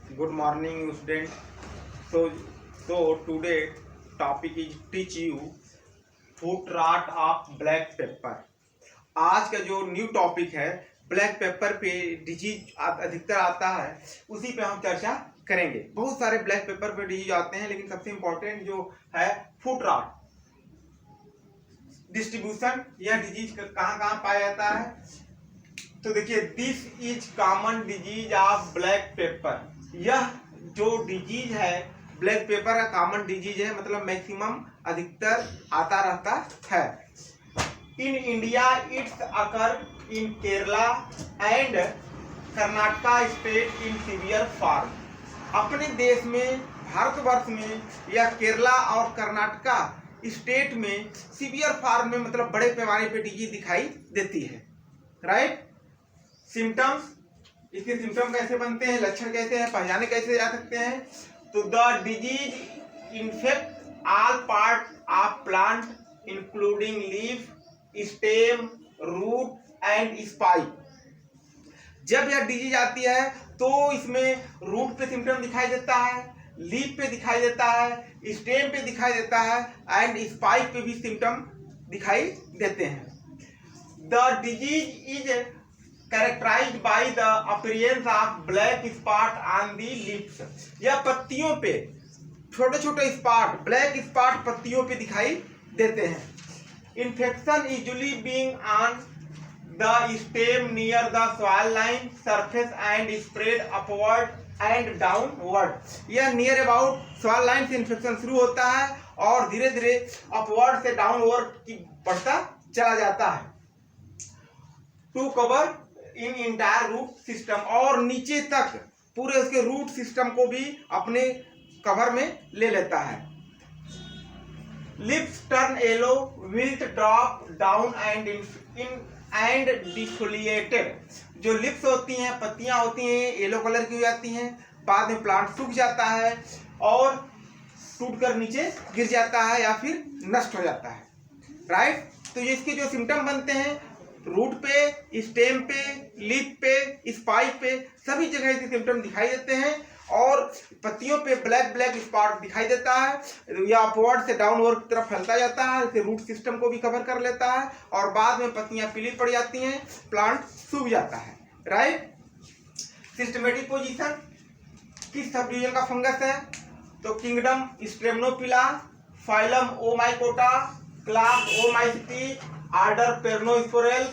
Good morning, student. So, so today topic is teach you food rot of black pepper. आज का जो new topic है black pepper पे disease अधिकतर आता है, उसी पे हम चर्चा करेंगे। बहुत सारे ब्लैक पेपर पे डिजीज आते हैं, लेकिन सबसे इंपॉर्टेंट जो है फूड रॉट डिस्ट्रीब्यूशन, यह डिजीज कहाँ कहाँ पाया जाता है। तो देखिए, this is common disease of black paper. यह जो डिजीज है ब्लैक पेपर का कॉमन डिजीज है, मतलब मैक्सिमम अधिकतर आता रहता है। In India it's occur in Kerala and Karnataka state in severe form. अपने देश में, भारतवर्ष में, या केरला और कर्नाटका स्टेट में सीवियर फॉर्म में, मतलब बड़े पैमाने पे डिजीज दिखाई देती है। राइट। सिम्टम्स, इसके सिम्टम कैसे बनते हैं, लक्षण कैसे हैं, पहचाने कैसे जा सकते हैं। तो the disease infect all part of plant including leaf, stem, root and spike. जब यह डिजीज आती है तो इसमें रूट पे सिम्टम दिखाई देता है, लीफ पे दिखाई देता है, स्टेम पे दिखाई देता है एंड स्पाइक पे भी सिम्टम दिखाई देते हैं। The disease is characterized by the appearance of black spot on the leaves। यह पत्तियों पे छोटे छोटे स्पॉट, ब्लैक स्पॉट पत्तियों पे दिखाई देते हैं। Infection usually being on the stem near the soil line surface and spread upward and downward. यह नियर अबाउट सॉइल लाइन से इन्फेक्शन शुरू होता है और धीरे धीरे अपवर्ड से डाउनवर्ड की बढ़ता चला जाता है। To cover in entire root system, और नीचे तक पूरे उसके रूट सिस्टम को भी अपने कवर में ले लेता है। Leaves turn yellow, wilt drop down and and defoliated. जो लिप्स होती हैं, पत्तियां होती हैं, येलो कलर की हो जाती हैं। बाद में प्लांट सूख जाता है और टूटकर नीचे गिर जाता है या फिर नष्ट हो जाता है। राइट। तो ये इसके जो सिम्टम बनते हैं, रूट पे, स्टेम पे, लीफ पे, स्पाइक पे, सभी जगह इसके सिम्टम दिखाई देते हैं और पत्तियों पे ब्लैक ब्लैक स्पॉट दिखाई देता है या अपवर्ड से डाउनवर्ड की तरफ फैलता जाता है, इसे रूट सिस्टम को भी कवर कर लेता है और बाद में पत्तियां पीली पड़ जाती हैं, प्लांट सूख जाता है। राइट। सिस्टमेटिक पोजीशन, किस सब डिवीजन का फंगस है? तो kingdom Stramenopila, phylum Oomycota, class Oomycetes, order Peronosporales,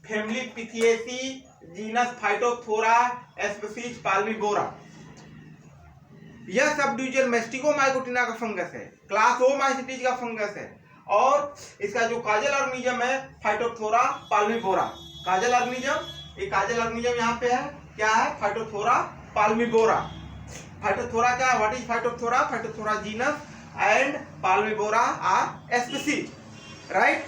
family Pythiaceae, genus Phytophthora, species palmivora. यह सब डिवीजन मैस्टिगोमाइकोटिना का फंगस है, क्लास ओमाइसिटीज का फंगस है और इसका जो काजल ऑर्गेनिज्म है फाइटोथोरा पाल्मिबोरा। काजल ऑर्गेनिज्म, ये काजल ऑर्गेनिज्म यहाँ पे है, क्या है? फाइटोथोरा पाल्मिबोरा। फाइटोथोरा क्या है? What is Phytophthora? Phytophthora genus and palmivora are species. Right.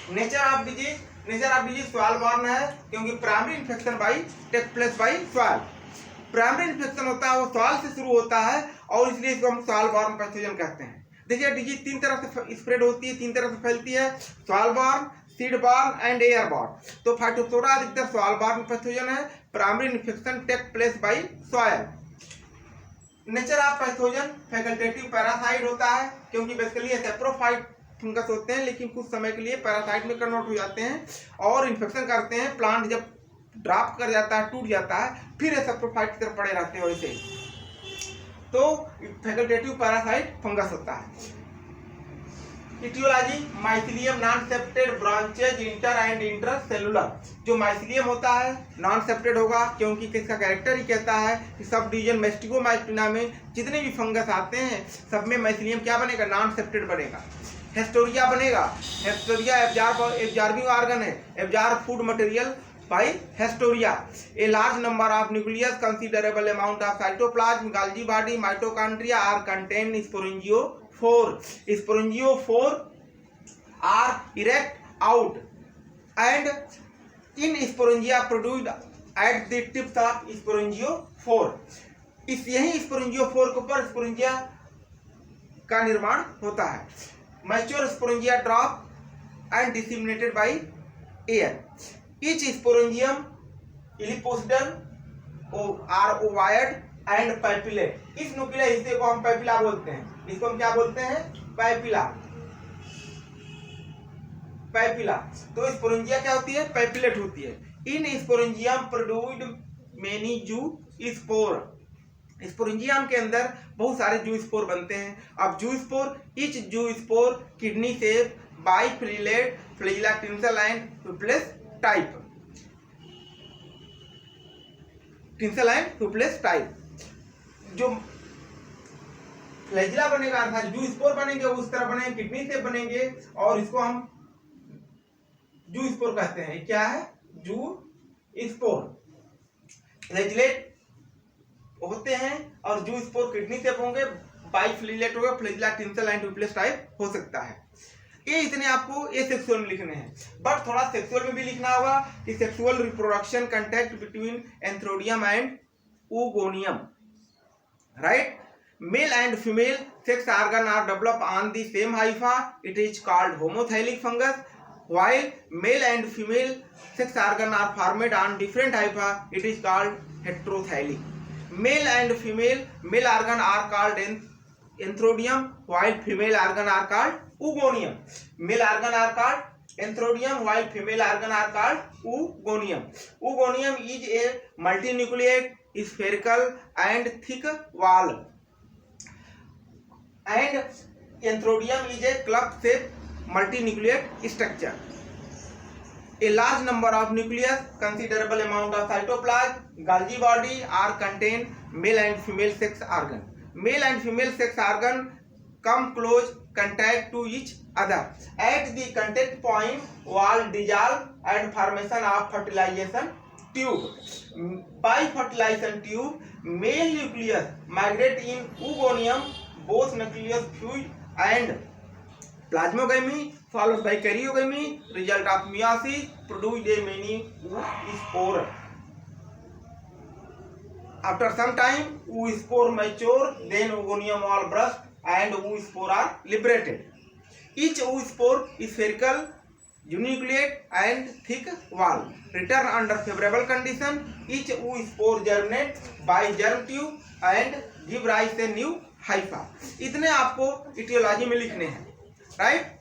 Nature of disease, nature of disease soil borne है, क्योंकि primary infection by take place by soil. Primary infection होता है वो सॉइल से शुरू होता है और इसलिए इसको हम सॉइल बॉर्न पैथोजन कहते हैं। देखिए, डिजीज तीन तरह से स्प्रेड होती है, तीन तरह से फैलती है, soil borne, seed borne and air borne. तो फाइटोथोरा अधिकतर सॉइल बॉर्न पैथोजन है। Primary infection take place by soil. Nature of pathogen facultative parasite होता है, क्योंकि बेसिकली सेप्रोफाइट फंगस होते हैं, लेकिन कुछ समय के लिए पैरासाइट में कन्वर्ट हो जाते हैं और इन्फेक्शन करते हैं। प्लांट जब ड्रॉप कर जाता है, टूट जाता है, फिर सेप्रोफाइट की तरफ पड़े रहते हैं वैसे। तो फैकल्टेटिव पैरासाइट फंगस होता है। Etiology, mycelium non septate branches inter and inter cellular. जो माइसिलियम होता है नॉन सेप्टेड होगा, क्योंकि इसका कैरेक्टर ही कहता है कि सब डिवीजन मैस्टिगोमाइकोटिना में जितने भी फंगस आते हैं सब में माइसिलियम क्या बनेगा? नॉन सेप्टेड बनेगा। हेस्टोरिया बनेगा, हेस्टोरिया एब्जॉर्बिंग ऑर्गन है, absorb food material by haustoria. A large number of nucleus, considerable amount of cytoplasm, Golgi body, mitochondria are contain sporangiophore. Sporangiophore are erect out and in sporangia produced at the tips of sporangiophore. इस यही sporangiophore के ऊपर sporangia का निर्माण होता है। Mature sporangia drop and disseminated by air. Each sporangium ellipsoidal or ovoid and papillate. इस नुकीले हिस्से को हम पैपिला बोलते हैं। इसको हम क्या बोलते हैं? पैपिला। पैपिला। तो स्पोरेंजिया क्या होती है? पैपिलेट होती है। इन स्पोरेंजियम प्रोड्यूस्ड मेनी जू स्पोर। स्पोरेंजियम के अंदर बहुत सारे जू स्पोर बनते हैं। अब zoospore, each zoospore kidney shape, biflagellate, flagella tinsel and tubeless type. Tinsel and tubeless type. जो फ्लैजिला बनेगा अर्थात जू स्पोर बनेंगे उस तरह बनेंगे, किडनी शेप बनेंगे और इसको हम जू स्पोर कहते हैं। क्या है? जू स्पोर। फ्लैजिलेट होते हैं और जू स्पोर किडनी शेप होंगे, बाइफिलेट होगा, flagella tinsel and tubeless type हो सकता है। ये इतने आपको ये सेक्सुअल में लिखने हैं। बट थोड़ा सेक्सुअल में भी लिखना होगा कि sexual reproduction contact between antheridium and oogonia, right? Male and female sex organ are developed on the same hypha. It is called homothallic fungus. While male and female sex organ are formed on different hypha, it is called heterothallic. Male and female male organ are called enthodium, while female organ are called oogonium. Male organ are called enthodium, while female organ are called oogonium. Oogonium is a multinucleate, spherical and thick wall, and enthodium is a club-shaped multinucleate structure. A large number of nucleus, considerable amount of cytoplasm, Golgi body are contain male and female sex organ. Male and female sex organ come close contact to each other. At the contact point, wall dissolve and formation of fertilization tube. By fertilization tube, male nucleus migrate in oogonium, both nucleus fuse and plasmogamy followed by karyogamy, result of meiosis, produce a many oospore. After some time, oospore mature, then oogonium wall burst and oospore are liberated. Each oospore is spherical, uninucleate and thick wall. Return under favorable condition. Each oospore germinate by germ tube and give rise a new hypha. इतने आपको etiology में लिखने हैं, right?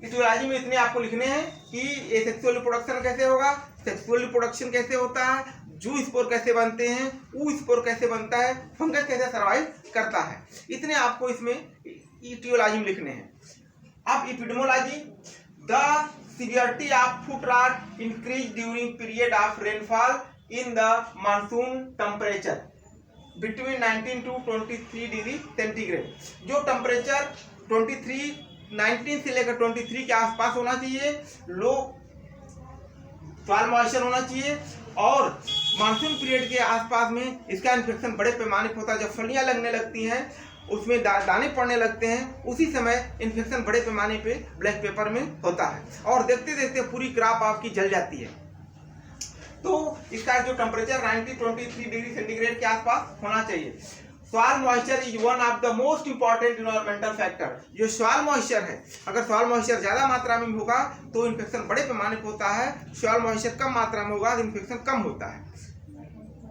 Etiology में इतने आपको लिखने हैं कि ये सेक्सुअल रिप्रोडक्शन कैसे होगा, सेक्सुअल रिप्रोडक्शन कैसे होता है, जू स्पोर कैसे बनते हैं, ऊ स्पोर कैसे बनता है, फंगस कैसे सर्वाइव करता है, इतने आपको इसमें इटियोलॉजी में लिखने हैं। अब epidemiology, the severity of foot rot increase during period of rainfall in the monsoon temperature between 19 to 23 degree centigrade. जो टेम्परेचर 19 से लेकर 23 के आसपास होना चाहिए, लो सॉइल मॉइस्चर होना चाहिए और मानसून पीरियड के आसपास में इसका इन्फेक्शन बड़े पैमाने पर होता है। जब फलियां लगने लगती हैं, उसमें दाने पड़ने लगते हैं, उसी समय इन्फेक्शन बड़े पैमाने पे ब्लैक पेपर में होता है और देखते देखते पूरी क्रॉप आपकी जल जाती है। तो इसका जो टेम्परेचर 23 डिग्री सेंटीग्रेड के आसपास होना चाहिए। Soil moisture is one of the most important environmental factor. जो सॉइल मॉइस्चर है, अगर सॉइल मॉइस्चर ज्यादा मात्रा में होगा तो इन्फेक्शन बड़े पैमाने पर होता है, सॉइल मॉइस्चर कम मात्रा में होगा तो इन्फेक्शन कम होता है।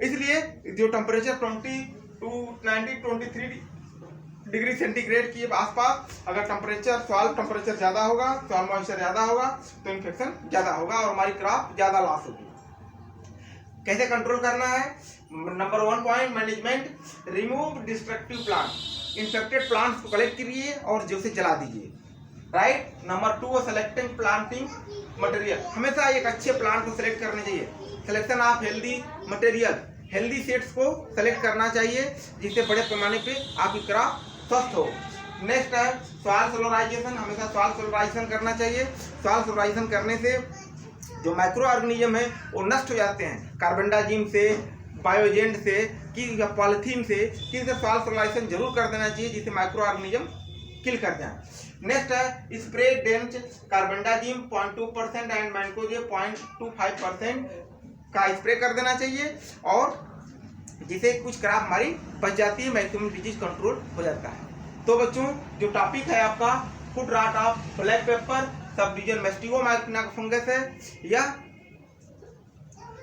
इसलिए जो टेम्परेचर 23 डिग्री सेंटीग्रेड के आसपास अगर सॉइल टेम्परेचर ज्यादा होगा, सॉइल मॉइस्चर ज्यादा होगा तो इन्फेक्शन ज्यादा होगा और हमारी क्रॉप ज्यादा लॉस होगी। कैसे कंट्रोल करना है? Number 1 point, management, remove destructive plant. Infected plants को कलेक्ट करिए और जो से जला दीजिए, right? Number 2, selecting planting material. हमेशा एक अच्छे प्लांट को सिलेक्ट करने चाहिए। Selection of healthy material, healthy seeds को सेलेक्ट करना चाहिए जिससे बड़े पैमाने पे आपकी क्रॉप स्वस्थ हो। नेक्स्ट है सॉइल सोलराइजेशन। हमेशा सॉइल सोलराइजेशन करना चाहिए। सॉइल सोलराइजेशन करने से जो माइक्रो ऑर्गेनिज्म है वो नष्ट हो जाते हैं, कार्बेंडाजिम से, बायोजेंट से या पॉलीथीन से। किसी से सॉइल सोलराइजेशन जरूर कर देना चाहिए जिससे माइक्रो ऑर्गेनिज्म किल कर दें। नेक्स्ट है स्प्रे डेंच कार्बेंडाजिम 0.2% एंड मैंकोजेब 0.25% का स्प्रे कर देना चाहिए और जिससे कुछ क्रॉप हमारी बच जाती है, मैक्सिमम डिजीज कंट्रोल हो जाता है। तो बच्चों, जो टॉपिक है आपका foot rot of black pepper, subdivision Mastigomycotina का फंगस है। यह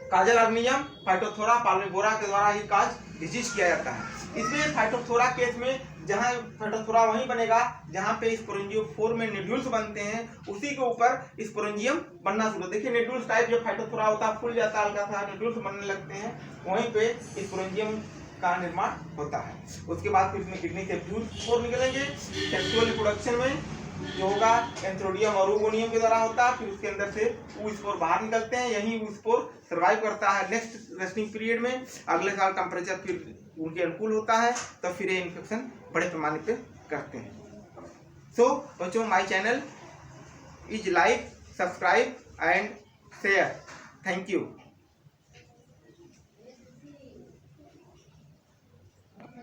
काजल अर्नियम, फाइटोथोरा, पाल्मिफेरा के द्वारा ही काज डिजीज किया जाता है। इसमें फाइटोथोरा केस में जहां फाइटोथोरा वहीं बनेगा जहां पे स्पोरेंजियोफोर में नोड्यूल्स बनते हैं, उसी के ऊपर स्पोरेंजियम बनना शुरू। देखिए नोड्यूल्स टाइप जो फाइटोथोरा होता है फूल जाता है, हल्का सा नोड्यूल्स बनने लगते हैं, वहीं पे स्पोरेंजियम का निर्माण होता है। उसके बाद फिर इसमें किडनी से फ्यूज स्पोर निकलेंगे। सेक्सुअल रिप्रोडक्शन में जो होगा एंथ्रोडियम और ओगोनियम के द्वारा होता है, फिर उसके अंदर से ऊ स्पोर बाहर निकलते हैं। यही ऊ स्पोर सर्वाइव करता है नेक्स्ट रेस्टिंग पीरियड में। अगले साल टेम्परेचर फिर उनके अनुकूल होता है, तब फिर ये इन्फेक्शन बड़े पैमाने पे करते हैं। सो बच्चों, my channel is like, subscribe and share. Thank you.